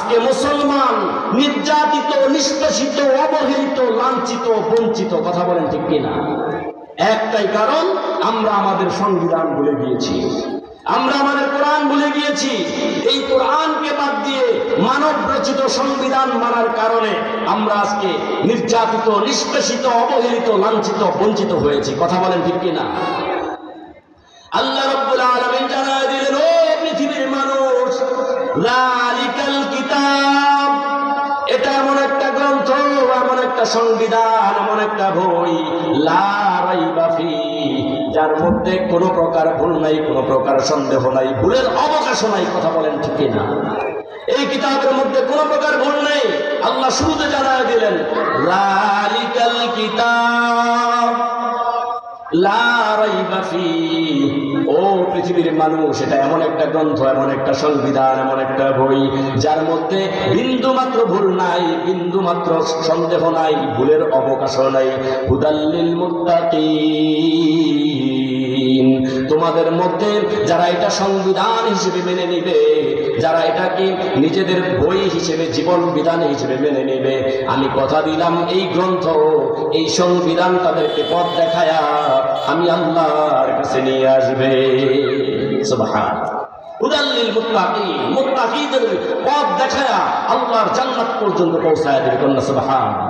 আজকে মুসলমান নির্যাতিত, নিষ্পেষিত, অবহেলিত, লাঞ্ছিত, বঞ্চিত। কথা বলেন ঠিক কিনা? একটাই কারণ, আমরা আমাদের সংবিধান ভুলে গিয়েছি, আমরা আমাদের কোরআন ভুলে গিয়েছি। এই কোরআনকে বাদ দিয়ে মানব রচিত সংবিধান মানার কারণে আমরা আজকে নির্যাতিত, নিষ্পেষিত, অবহেলিত, লাঞ্ছিত, বঞ্চিত হয়েছি। কথা বলেন ঠিক কিনা? আল্লাহ রাব্বুল আলামিন জানায় দিলেন, ও পৃথিবীর মানুষ, যালিকাল কিতাব, এটা এমন একটা গ্রন্থ, এমন একটা সংবিধান, এমন একটা বই, লা রাইবা ফি, যার মধ্যে কোনো প্রকার ভুল নাই, কোনো প্রকার সন্দেহ নাই, ভুলের অবকাশ নাই। কথা বলেন ঠিক না? এই কিতাবের মধ্যে কোনো প্রকার ভুল নেই। আল্লাহ শুরুতে জানায় দিলেন, যালিকাল কিতাব লা রাইবা ফি, ও পৃথিবীর মানুষ, এটা এমন একটা গ্রন্থ, এমন একটা সংবিধান, এমন একটা বই, যার মধ্যে বিন্দু মাত্র ভুল নাই, বিন্দু মাত্র সন্দেহ নাই, ভুলের অবকাশ নাই। হুদাল লিল মুত্তাকিন, তোমাদের মধ্যে যারা এটা সংবিধান হিসেবে মেনে নিবে, যারা এটাকে নিজেদের বই হিসেবে, জীবন বিধান হিসেবে মেনে নেবে, আমি কথা দিলাম এই গ্রন্থ, এই সংবিধান তাদেরকে পথ দেখায়া আমি আল্লাহর কাছে নিয়ে আসবে। সুবহানাল্লাহ। হুদাল লিল মুত্তাকিন, মুত্তাকিদের পথ দেখায়া আল্লাহর জান্নাত পর্যন্ত পৌঁছায় দেবে। সুবহানাল্লাহ।